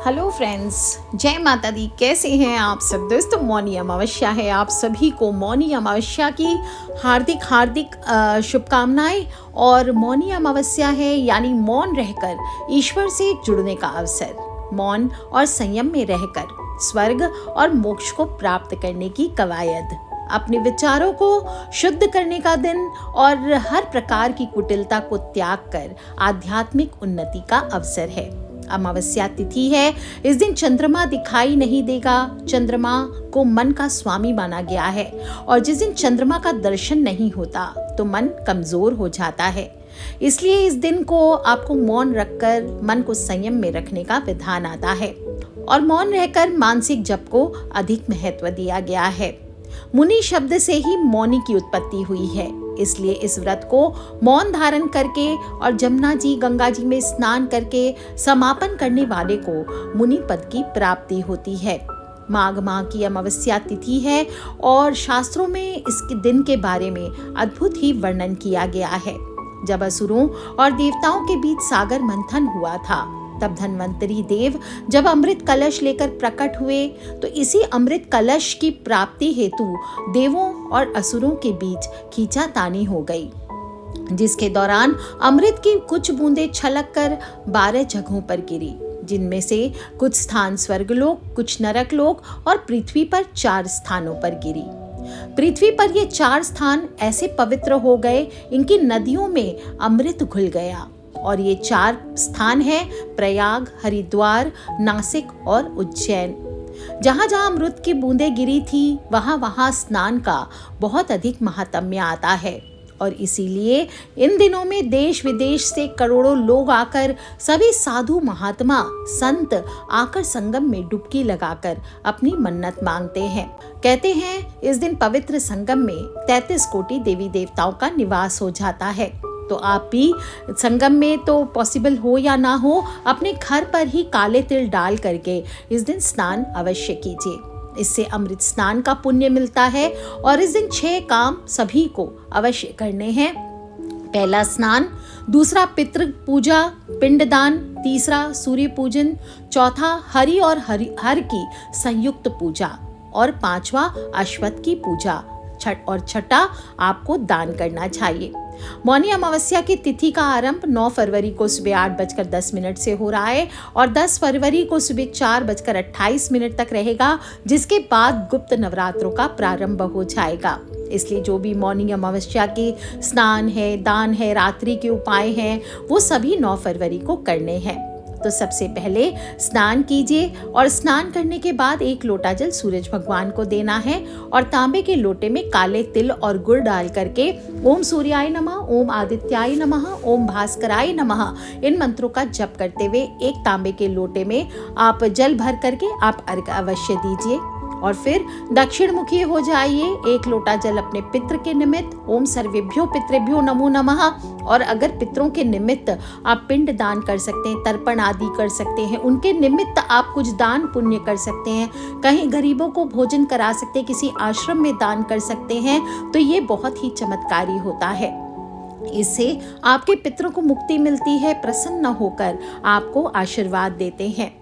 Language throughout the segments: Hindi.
हेलो फ्रेंड्स, जय माता दी। कैसे हैं आप सब दोस्तों। मौनी अमावस्या है, आप सभी को मौनी अमावस्या की हार्दिक हार्दिक शुभकामनाएं। और मौनी अमावस्या है यानी मौन रहकर ईश्वर से जुड़ने का अवसर, मौन और संयम में रहकर स्वर्ग और मोक्ष को प्राप्त करने की कवायद, अपने विचारों को शुद्ध करने का दिन और हर प्रकार की कुटिलता को त्याग कर आध्यात्मिक उन्नति का अवसर है। अमावस्या तिथि है, इस दिन चंद्रमा दिखाई नहीं देगा। चंद्रमा को मन का स्वामी माना गया है और जिस दिन चंद्रमा का दर्शन नहीं होता तो मन कमजोर हो जाता है। इसलिए इस दिन को आपको मौन रखकर मन को संयम में रखने का विधान आता है और मौन रहकर मानसिक जप को अधिक महत्व दिया गया है। मुनि शब्द से ही मौनी की उत्पत्ति हुई है, इसलिए इस व्रत को मौन धारण करके और जमुना जी गंगा जी में स्नान करके समापन करने वाले को मुनि पद की प्राप्ति होती है। माघ माह की अमावस्या तिथि है और शास्त्रों में इसके दिन के बारे में अद्भुत ही वर्णन किया गया है। जब असुरों और देवताओं के बीच सागर मंथन हुआ था, तब धन्वंतरी देव जब अमृत कलश लेकर प्रकट हुए तो इसी अमृत कलश की प्राप्ति हेतु देवों और असुरों के बीच खींचातानी हो गई, जिसके दौरान अमृत की कुछ बूंदें छलक कर 12 जगहों पर गिरी, जिनमें से कुछ स्थान स्वर्गलोक, कुछ नरकलोक और पृथ्वी पर 4 स्थानों पर गिरी। पृथ्वी पर ये 4 स्थान ऐसे पवित्र हो गए, इनकी नदियों में अमृत घुल गया। और ये 4 स्थान हैं प्रयाग, हरिद्वार, नासिक और उज्जैन। जहाँ जहाँ अमृत की बूंदें गिरी थी वहाँ वहाँ स्नान का बहुत अधिक महात्म्य आता है और इसीलिए इन दिनों में देश विदेश से करोड़ों लोग आकर, सभी साधु महात्मा संत आकर संगम में डुबकी लगाकर अपनी मन्नत मांगते हैं। कहते हैं इस दिन पवित्र संगम में 33 कोटि देवी देवताओं का निवास हो जाता है। तो आप भी संगम में तो पॉसिबल हो या ना हो, अपने घर पर ही काले तिल डाल करके इस दिन स्नान अवश्य कीजिए। इससे अमृत स्नान का पुण्य मिलता है और इस दिन 6 काम सभी को अवश्य करने हैं। पहला स्नान, दूसरा पितृ पूजा पिंडदान, तीसरा सूर्य पूजन, चौथा हरि और हर की संयुक्त पूजा और 5वां अश्वत्थ की पूजा और छठा आपको दान करना चाहिए। मौनी अमावस्या की तिथि का आरंभ 9 फरवरी को सुबह 8:10 से हो रहा है और 10 फरवरी को सुबह 4:28 तक रहेगा, जिसके बाद गुप्त नवरात्रों का प्रारंभ हो जाएगा। इसलिए जो भी मौनी अमावस्या के स्नान है, दान है, रात्रि के उपाय हैं, वो सभी 9 फरवरी को करने हैं। तो सबसे पहले स्नान कीजिए और स्नान करने के बाद 1 लोटा जल सूरज भगवान को देना है और तांबे के लोटे में काले तिल और गुड़ डाल करके ओम सूर्याय नमः, ओम आदित्याय नमः, ओम भास्कराय नमः इन मंत्रों का जप करते हुए एक तांबे के लोटे में आप जल भर करके आप अर्घ्य अवश्य दीजिए और फिर दक्षिण मुखी हो जाइए। 1 लोटा जल अपने पितृ के निमित्त, ओम सर्वेभ्यो पितृभ्यो नमो नमः। और अगर पितरों के निमित्त आप पिंड दान कर सकते हैं, तर्पण आदि कर सकते हैं, उनके निमित्त आप कुछ दान पुण्य कर सकते हैं, कहीं गरीबों को भोजन करा सकते हैं, किसी आश्रम में दान कर सकते हैं, तो ये बहुत ही चमत्कारी होता है। इससे आपके पितरों को मुक्ति मिलती है, प्रसन्न होकर आपको आशीर्वाद देते हैं।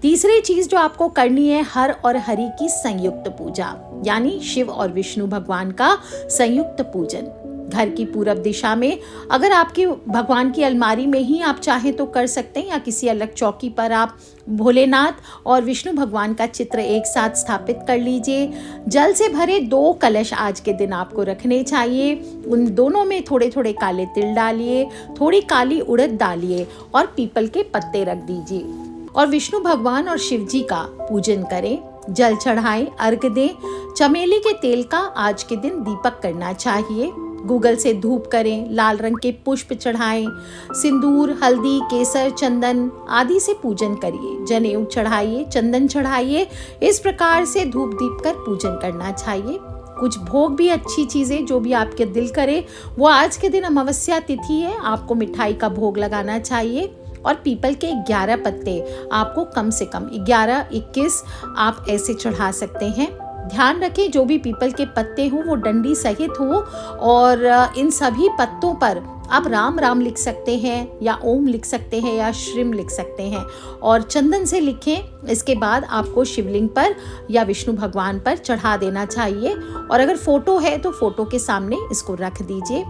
तीसरी चीज जो आपको करनी है, हर और हरि की संयुक्त पूजा, यानी शिव और विष्णु भगवान का संयुक्त पूजन। घर की पूरब दिशा में अगर आपकी भगवान की अलमारी में ही आप चाहें तो कर सकते हैं, या किसी अलग चौकी पर आप भोलेनाथ और विष्णु भगवान का चित्र एक साथ स्थापित कर लीजिए। जल से भरे 2 कलश आज के दिन आपको रखने चाहिए। उन दोनों में थोड़े थोड़े काले तिल डालिए, थोड़ी काली उड़द डालिए और पीपल के पत्ते रख दीजिए और विष्णु भगवान और शिव जी का पूजन करें। जल चढ़ाएं, अर्घ्य दें। चमेली के तेल का आज के दिन दीपक करना चाहिए। गूगल से धूप करें, लाल रंग के पुष्प चढ़ाएं, सिंदूर, हल्दी, केसर, चंदन आदि से पूजन करिए। जनेऊ चढ़ाइए, चंदन चढ़ाइए। इस प्रकार से धूप दीप कर पूजन करना चाहिए। कुछ भोग भी, अच्छी चीजें जो भी आपके दिल करे वो आज के दिन अमावस्या तिथि है, आपको मिठाई का भोग लगाना चाहिए। और पीपल के 11 पत्ते आपको कम से कम 11-21 आप ऐसे चढ़ा सकते हैं। ध्यान रखें जो भी पीपल के पत्ते हो वो डंडी सहित हो, और इन सभी पत्तों पर आप राम राम लिख सकते हैं या ओम लिख सकते हैं या श्रीम लिख सकते हैं, और चंदन से लिखें। इसके बाद आपको शिवलिंग पर या विष्णु भगवान पर चढ़ा देना चाहिए, और अगर फोटो है तो फोटो के सामने इसको रख दीजिए।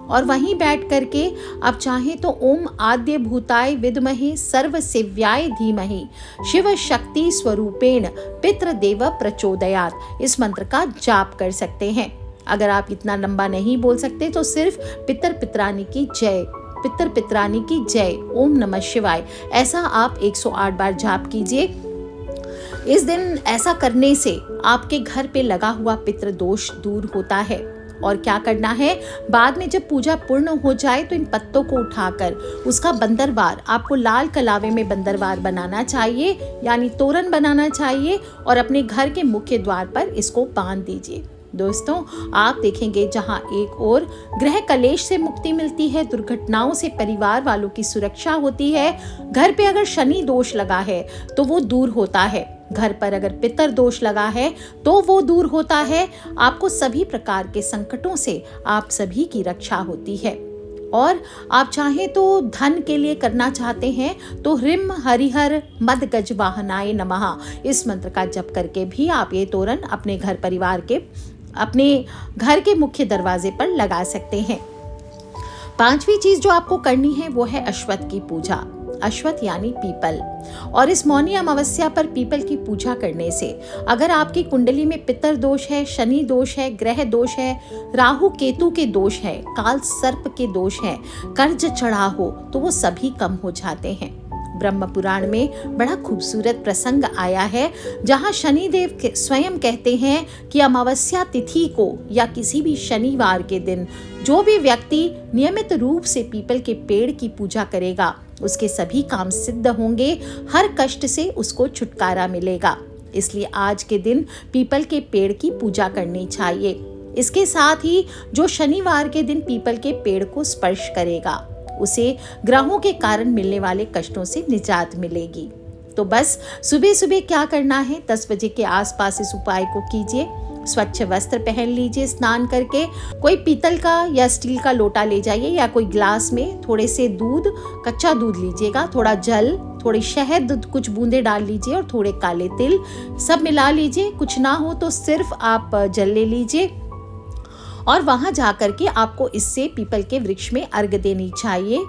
और वहीं बैठ करके आप चाहें तो ओम आद्य भूताय विद्महे सर्वसेव्याय धीमहि शिव शक्ति स्वरूपेण पितृदेव प्रचोदयात् इस मंत्र का जाप कर सकते हैं। अगर आप इतना लंबा नहीं बोल सकते तो सिर्फ पितर पितरानी की जय, पितर पितरानी की जय, ओम नमः शिवाय, ऐसा आप 108 बार जाप कीजिए। इस दिन ऐसा करने से आपके घर पे लगा हुआ पितृ दोष दूर होता है। और क्या करना है, बाद में जब पूजा पूर्ण हो जाए तो इन पत्तों को उठाकर उसका बंदरवार, आपको लाल कलावे में बंदरवार बनाना चाहिए, यानी तोरण बनाना चाहिए, और अपने घर के मुख्य द्वार पर इसको बांध दीजिए। दोस्तों, आप देखेंगे जहां एक ओर गृह कलेश से मुक्ति मिलती है, दुर्घटनाओं से परिवार वालों की सुरक्षा होती है, घर पे अगर शनि दोष लगा है तो वो दूर होता है, घर पर अगर पितर दोष लगा है तो वो दूर होता है, आपको सभी प्रकार के संकटों से आप सभी की रक्षा होती है। और आप चाहें तो धन के लिए करना चाहते हैं तो ह्रीं हरिहर मद गज वाहनाय नमः इस मंत्र का जप करके भी आप ये तोरण अपने घर परिवार के, अपने घर के मुख्य दरवाजे पर लगा सकते हैं। पांचवी चीज जो आपको करनी है वो है अश्वत्थ की पूजा। अश्वत्थ यानी पीपल, और इस मौनी अमावस्या पर पीपल की पूजा करने से अगर आपकी कुंडली में पितर दोष है, शनि दोष है, ग्रह दोष है, राहु केतु के दोष है, काल सर्प के दोष है, कर्ज चढ़ा हो, तो वो सभी कम हो जाते हैं। ब्रह्म पुराण में बड़ा खूबसूरत प्रसंग आया है जहां शनिदेव स्वयं कहते हैं कि अमावस्या तिथि को या किसी भी शनिवार के दिन जो भी व्यक्ति नियमित रूप से पीपल के पेड़ की पूजा करेगा उसके सभी काम सिद्ध होंगे, हर कष्ट से उसको छुटकारा मिलेगा। इसलिए आज के दिन पीपल के पेड़ की पूजा करनी चाहिए। इसके साथ ही जो शनिवार के दिन पीपल के पेड़ को स्पर्श करेगा उसे ग्रहों के कारण मिलने वाले कष्टों से निजात मिलेगी। तो बस सुबह सुबह क्या करना है, 10 बजे के आसपास इस उपाय को कीजिए। स्वच्छ वस्त्र पहन लीजिए, स्नान करके कोई पीतल का या स्टील का लोटा ले जाइए या कोई ग्लास में थोड़े से दूध, कच्चा दूध लीजिएगा, थोड़ा जल, थोड़ी शहद, कुछ बूंदे डाल लीजिए और थोड़े काले तिल, सब मिला लीजिए। कुछ ना हो तो सिर्फ आप जल ले लीजिए और वहां जाकर के आपको इससे पीपल के वृक्ष में अर्घ देनी चाहिए।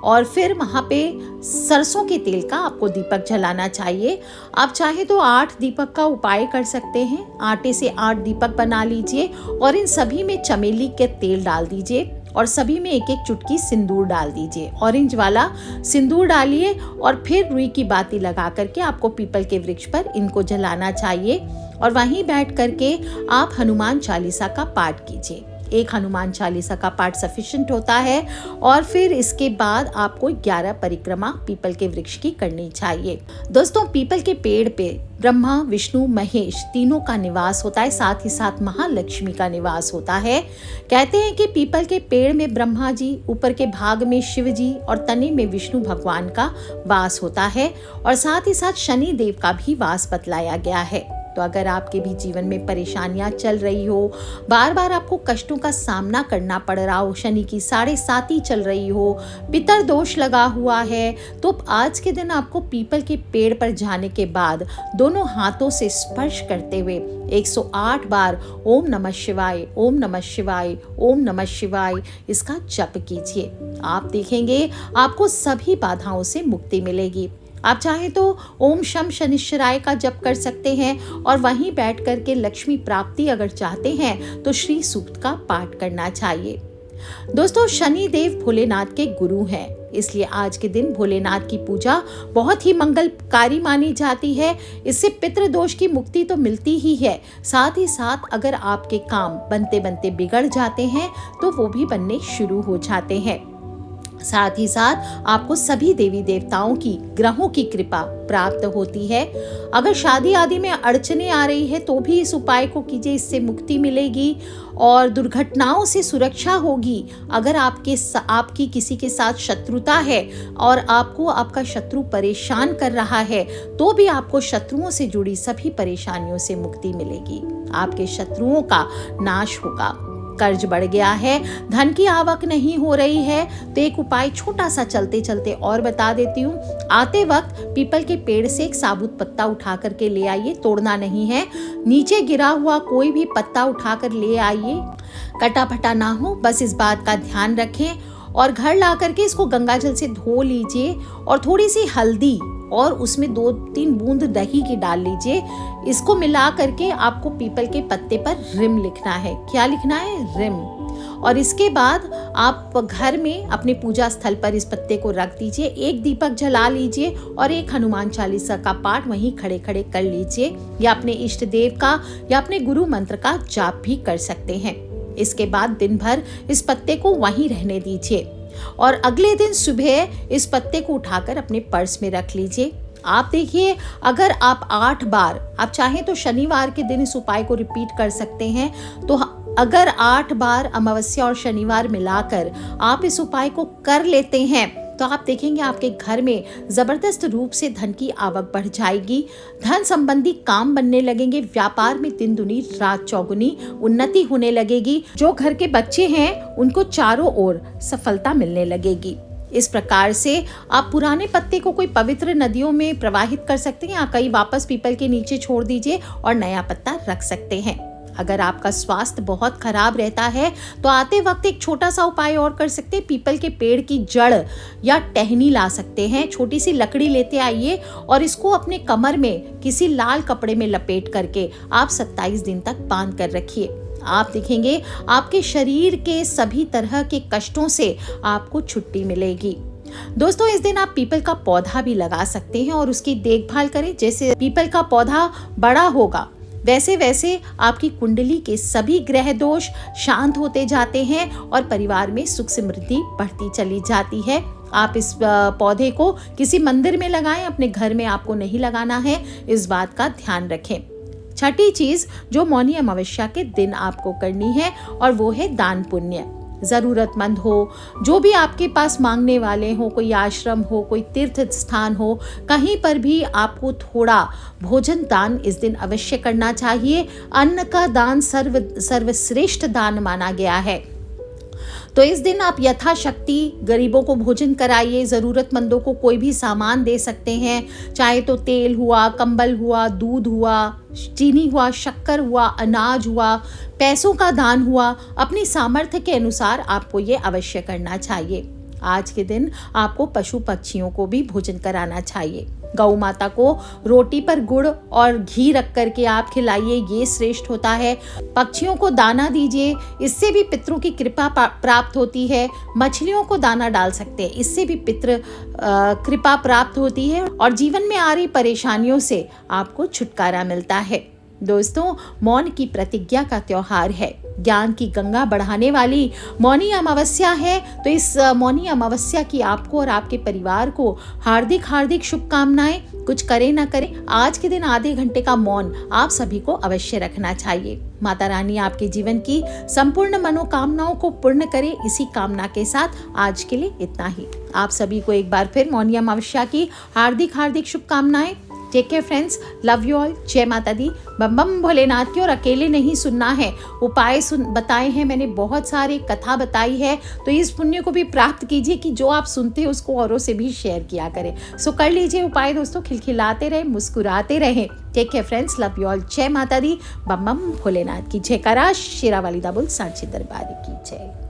और फिर वहाँ पे सरसों के तेल का आपको दीपक जलाना चाहिए। आप चाहे तो 8 दीपक का उपाय कर सकते हैं। आटे से 8 दीपक बना लीजिए और इन सभी में चमेली के तेल डाल दीजिए और सभी में एक एक चुटकी सिंदूर डाल दीजिए। ऑरेंज वाला सिंदूर डालिए और फिर रुई की बाती लगा करके आपको पीपल के वृक्ष पर इनको जलाना चाहिए और वहीं बैठ करके आप हनुमान चालीसा का पाठ कीजिए। एक हनुमान चालीसा का पाठ सफिशिएंट होता है और फिर इसके बाद आपको 11 परिक्रमा पीपल के वृक्ष की करनी चाहिए। दोस्तों, पीपल के पेड़ पे ब्रह्मा, विष्णु, महेश तीनों का निवास होता है, साथ ही साथ महालक्ष्मी का निवास होता है। कहते हैं कि पीपल के पेड़ में ब्रह्मा जी, ऊपर के भाग में शिव जी और तने में विष्णु भगवान का वास होता है और साथ ही साथ शनि देव का भी वास बतलाया गया है। तो अगर आपके भी जीवन में परेशानियां चल रही हो, बार बार आपको कष्टों का सामना करना पड़ रहा हो, शनि की 7.5 चल रही हो, पितर दोष लगा हुआ है, तो आज के दिन आपको पीपल के पेड़ पर जाने के बाद दोनों हाथों से स्पर्श करते हुए 108 बार ओम नमः शिवाय, ओम नमः शिवाय, ओम नमः शिवाय इसका जप कीजिए। आप देखेंगे आपको सभी बाधाओं से मुक्ति मिलेगी। आप चाहें तो ओम शम शनिश्चराय का जप कर सकते हैं और वहीं बैठ कर के लक्ष्मी प्राप्ति अगर चाहते हैं तो श्री सूक्त का पाठ करना चाहिए। दोस्तों, शनि देव भोलेनाथ के गुरु हैं, इसलिए आज के दिन भोलेनाथ की पूजा बहुत ही मंगलकारी मानी जाती है। इससे पितृ दोष की मुक्ति तो मिलती ही है, साथ ही साथ अगर आपके काम बनते बनते बिगड़ जाते हैं तो वो भी बनने शुरू हो जाते हैं। साथ ही साथ आपको सभी देवी देवताओं की, ग्रहों की कृपा प्राप्त होती है। अगर शादी आदि में अड़चने आ रही है तो भी इस उपाय को कीजिए, इससे मुक्ति मिलेगी और दुर्घटनाओं से सुरक्षा होगी। अगर आपकी किसी के साथ शत्रुता है और आपको आपका शत्रु परेशान कर रहा है तो भी आपको शत्रुओं से जुड़ी सभी परेशानियों से मुक्ति मिलेगी। आपके शत्रुओं का नाश होगा। कर्ज बढ़ गया है, धन की आवक नहीं हो रही है तो एक उपाय छोटा सा चलते चलते और बता देती हूँ। आते वक्त पीपल के पेड़ से एक साबुत पत्ता उठा करके ले आइए, तोड़ना नहीं है। नीचे गिरा हुआ कोई भी पत्ता उठा कर ले आइए, कटा फटा ना हो, बस इस बात का ध्यान रखें। और घर ला करके इसको गंगा जल से धो लीजिए और थोड़ी सी हल्दी और उसमें 2-3 बूंद दही की डाल लीजिए। इसको मिला करके आपको पीपल के पत्ते पर रिम लिखना है। क्या लिखना है? रिम। और इसके बाद आप घर में अपने पूजा स्थल पर इस पत्ते को रख दीजिए, एक दीपक जला लीजिए और एक हनुमान चालीसा का पाठ वहीं खड़े खड़े कर लीजिए, या अपने इष्ट देव का या अपने गुरु मंत्र का जाप भी कर सकते हैं। इसके बाद दिन भर इस पत्ते को वहीं रहने दीजिए और अगले दिन सुबह इस पत्ते को उठाकर अपने पर्स में रख लीजिए। आप देखिए, अगर आप 8 बार, आप चाहें तो शनिवार के दिन इस उपाय को रिपीट कर सकते हैं। तो अगर 8 बार अमावस्या और शनिवार मिलाकर आप इस उपाय को कर लेते हैं तो आप देखेंगे आपके घर में जबरदस्त रूप से धन की आवक बढ़ जाएगी, धन संबंधी काम बनने लगेंगे, व्यापार में दिन दुनी रात चौगुनी उन्नति होने लगेगी। जो घर के बच्चे हैं उनको चारों ओर सफलता मिलने लगेगी। इस प्रकार से आप पुराने पत्ते को कोई पवित्र नदियों में प्रवाहित कर सकते हैं या कहीं वापस पीपल के नीचे छोड़ दीजिए और नया पत्ता रख सकते हैं। अगर आपका स्वास्थ्य बहुत खराब रहता है तो आते वक्त एक छोटा सा उपाय और कर सकते हैं। पीपल के पेड़ की जड़ या टहनी ला सकते हैं, छोटी सी लकड़ी लेते आइए और इसको अपने कमर में किसी लाल कपड़े में लपेट करके आप 27 दिन तक बांध कर रखिए। आप देखेंगे आपके शरीर के सभी तरह के कष्टों से आपको छुट्टी मिलेगी। दोस्तों, इस दिन आप पीपल का पौधा भी लगा सकते हैं और उसकी देखभाल करें। जैसे पीपल का पौधा बड़ा होगा वैसे वैसे आपकी कुंडली के सभी ग्रह दोष शांत होते जाते हैं और परिवार में सुख समृद्धि बढ़ती चली जाती है। आप इस पौधे को किसी मंदिर में लगाएं, अपने घर में आपको नहीं लगाना है, इस बात का ध्यान रखें। छठी चीज जो मौनी अमावस्या के दिन आपको करनी है और वो है दान पुण्य। जरूरतमंद हो, जो भी आपके पास मांगने वाले हो, कोई आश्रम हो, कोई तीर्थ स्थान हो, कहीं पर भी आपको थोड़ा भोजन दान इस दिन अवश्य करना चाहिए। अन्न का दान सर्वश्रेष्ठ दान माना गया है। तो इस दिन आप यथाशक्ति गरीबों को भोजन कराइए। ज़रूरतमंदों को कोई भी सामान दे सकते हैं, चाहे तो तेल हुआ, कंबल हुआ, दूध हुआ, चीनी हुआ, शक्कर हुआ, अनाज हुआ, पैसों का दान हुआ। अपनी सामर्थ्य के अनुसार आपको ये अवश्य करना चाहिए। आज के दिन आपको पशु पक्षियों को भी भोजन कराना चाहिए। गौ माता को रोटी पर गुड़ और घी रख करके आप खिलाइए, ये श्रेष्ठ होता है। पक्षियों को दाना दीजिए, इससे भी पितरों की कृपा प्राप्त होती है। मछलियों को दाना डाल सकते हैं, इससे भी पितृ कृपा प्राप्त होती है और जीवन में आ रही परेशानियों से आपको छुटकारा मिलता है। दोस्तों, मौन की प्रतिज्ञा का त्योहार है, ज्ञान की गंगा बढ़ाने वाली मौनी अमावस्या है। तो इस मौनी अमावस्या की आपको और आपके परिवार को हार्दिक हार्दिक शुभकामनाएं। कुछ करें ना करें, आज के दिन आधे घंटे का मौन आप सभी को अवश्य रखना चाहिए। माता रानी आपके जीवन की संपूर्ण मनोकामनाओं को पूर्ण करे, इसी कामना के साथ आज के लिए इतना ही। आप सभी को एक बार फिर मौनी अमावस्या की हार्दिक हार्दिक शुभकामनाएं। Take care friends, love you all, जय माता दी, बम बम भोलेनाथ की। और अकेले नहीं सुनना है, उपाय बताए हैं मैंने, बहुत सारी कथा बताई है, तो इस पुण्य को भी प्राप्त कीजिए कि जो आप सुनते हैं उसको औरों से भी शेयर किया करें। सो कर लीजिए उपाय दोस्तों, खिलखिलाते रहे, मुस्कुराते रहे। Take care friends, love you all, जय माता दी, बम बम भोलेनाथ की जयकारा, शेरावाली दाबुल सांची दरबार की जय।